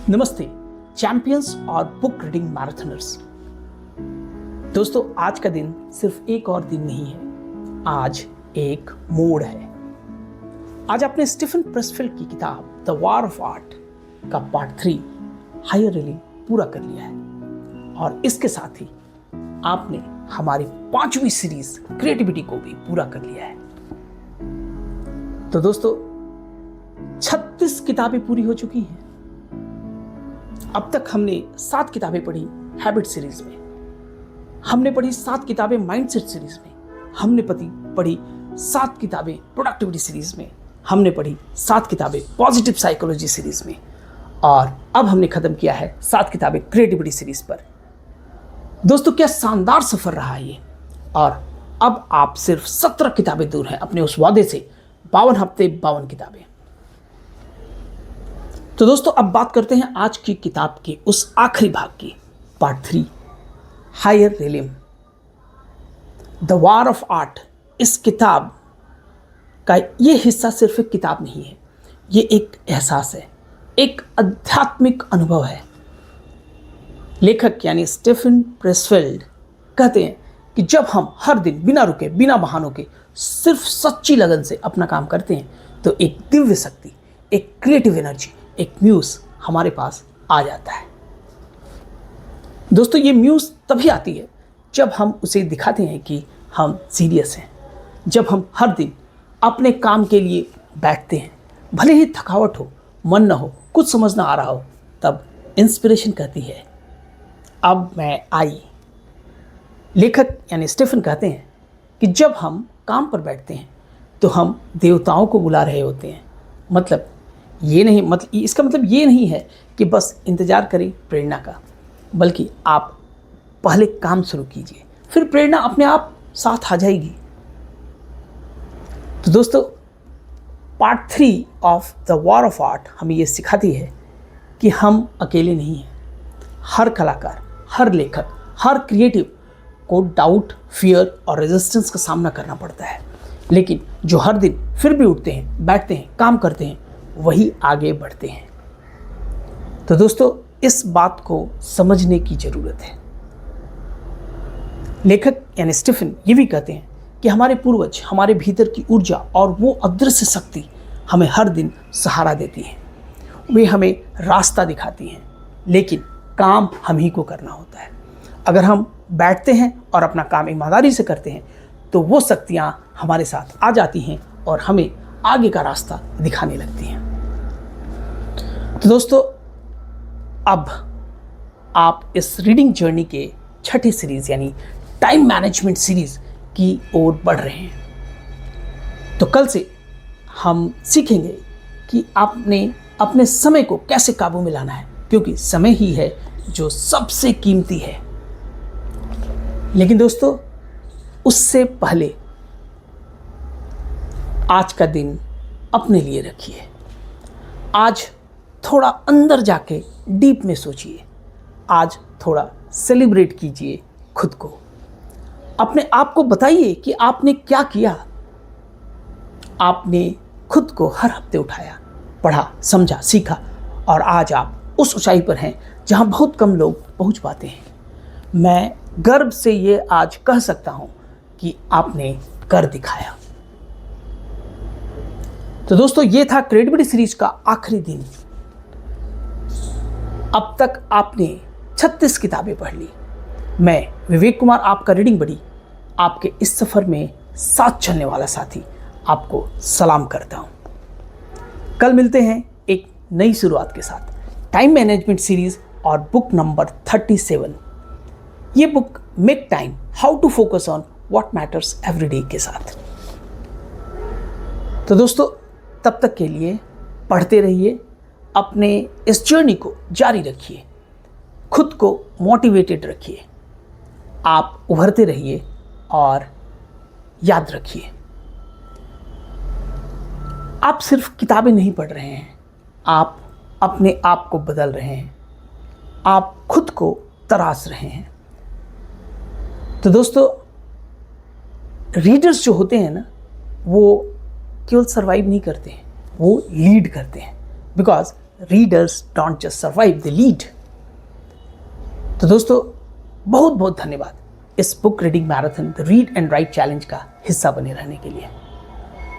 नमस्ते चैंपियंस और book reading marathoners. दोस्तों, आज का दिन सिर्फ एक और दिन नहीं है, आज एक मोड़ है। आज आपने स्टीफन प्रेसफील्ड की किताब द वॉर ऑफ आर्ट का पार्ट 3 हायर रीडिंग पूरा कर लिया है और इसके साथ ही आपने हमारी 5वीं सीरीज क्रिएटिविटी को भी पूरा कर लिया है। तो दोस्तों, 36 किताबें पूरी हो चुकी हैं। अब तक हमने 7 किताबें पढ़ी हैबिट सीरीज में, हमने पढ़ी 7 किताबें माइंडसेट सीरीज में, हमने पढ़ी 7 किताबें प्रोडक्टिविटी सीरीज में, हमने पढ़ी 7 किताबें पॉजिटिव साइकोलॉजी सीरीज में और अब हमने खत्म किया है 7 किताबें क्रिएटिविटी सीरीज पर। दोस्तों, क्या शानदार सफर रहा है ये। और अब आप सिर्फ 17 किताबें दूर हैं अपने उस वादे से, 52 हफ्ते 52 किताबें। तो दोस्तों, अब बात करते हैं आज की किताब के उस आखिरी भाग की, part 3 higher realm the war of art. इस किताब का ये हिस्सा सिर्फ एक किताब नहीं है, ये एक एहसास है, एक आध्यात्मिक अनुभव है। लेखक यानी स्टीफन प्रेसफील्ड कहते हैं कि जब हम हर दिन बिना रुके, बिना बहानों के, सिर्फ सच्ची लगन से अपना काम करते हैं तो एक दिव्य शक्ति, एक क्रिएटिव एनर्जी, एक म्यूज हमारे पास आ जाता है। दोस्तों, ये म्यूज तभी आती है जब हम उसे दिखाते हैं कि हम सीरियस हैं, जब हम हर दिन अपने काम के लिए बैठते हैं, भले ही थकावट हो, मन न हो, कुछ समझ ना आ रहा हो, तब इंस्पिरेशन कहती है अब मैं आई। लेखक यानी स्टीफन कहते हैं कि जब हम काम पर बैठते हैं तो हम देवताओं को बुला रहे होते हैं। इसका मतलब ये नहीं है कि बस इंतज़ार करें प्रेरणा का, बल्कि आप पहले काम शुरू कीजिए, फिर प्रेरणा अपने आप साथ आ जाएगी। तो दोस्तों, part 3 of the war of art हमें ये सिखाती है कि हम अकेले नहीं हैं। हर कलाकार, हर लेखक, हर क्रिएटिव को डाउट, फियर और रेजिस्टेंस का सामना करना पड़ता है, लेकिन जो हर दिन फिर भी उठते हैं, बैठते हैं, काम करते हैं, वही आगे बढ़ते हैं। तो दोस्तों, इस बात को समझने की ज़रूरत है। लेखक यानी स्टीफन ये भी कहते हैं कि हमारे पूर्वज, हमारे भीतर की ऊर्जा और वो अदृश्य शक्ति हमें हर दिन सहारा देती है, वे हमें रास्ता दिखाती हैं, लेकिन काम हम ही को करना होता है। अगर हम बैठते हैं और अपना काम ईमानदारी से करते हैं तो वो शक्तियाँ हमारे साथ आ जाती हैं और हमें आगे का रास्ता दिखाने लगती हैं। तो दोस्तों, अब आप इस रीडिंग जर्नी के 6ठी सीरीज यानी टाइम मैनेजमेंट सीरीज की ओर बढ़ रहे हैं। तो कल से हम सीखेंगे कि आपने अपने समय को कैसे काबू में लाना है, क्योंकि समय ही है जो सबसे कीमती है। लेकिन दोस्तों, उससे पहले आज का दिन अपने लिए रखिए। आज थोड़ा अंदर जाके डीप में सोचिए, आज थोड़ा सेलिब्रेट कीजिए खुद को। अपने आप को बताइए कि आपने क्या किया। आपने खुद को हर हफ्ते उठाया, पढ़ा, समझा, सीखा और आज आप उस ऊंचाई पर हैं जहां बहुत कम लोग पहुंच पाते हैं। मैं गर्व से ये आज कह सकता हूं कि आपने कर दिखाया। तो दोस्तों, ये था क्रिएटिविटी सीरीज का आखिरी दिन। अब तक आपने 36 किताबें पढ़ ली। मैं विवेक कुमार, आपका रीडिंग बडी, आपके इस सफ़र में साथ चलने वाला साथी, आपको सलाम करता हूँ। कल मिलते हैं एक नई शुरुआत के साथ, टाइम मैनेजमेंट सीरीज़ और बुक नंबर 37, ये book make time how to focus on what matters every day के साथ। तो दोस्तों, तब तक के लिए पढ़ते रहिए, अपने इस जर्नी को जारी रखिए, खुद को मोटिवेटेड रखिए, आप उभरते रहिए और याद रखिए, आप सिर्फ किताबें नहीं पढ़ रहे हैं, आप अपने आप को बदल रहे हैं, आप खुद को तराश रहे हैं। तो दोस्तों, रीडर्स जो होते हैं ना, वो केवल सर्वाइव नहीं करते हैं, वो लीड करते हैं। Because readers don't just survive, they lead. तो दोस्तों बहुत बहुत धन्यवाद इस book reading marathon the read and right challenge का हिस्सा बने रहने के लिए।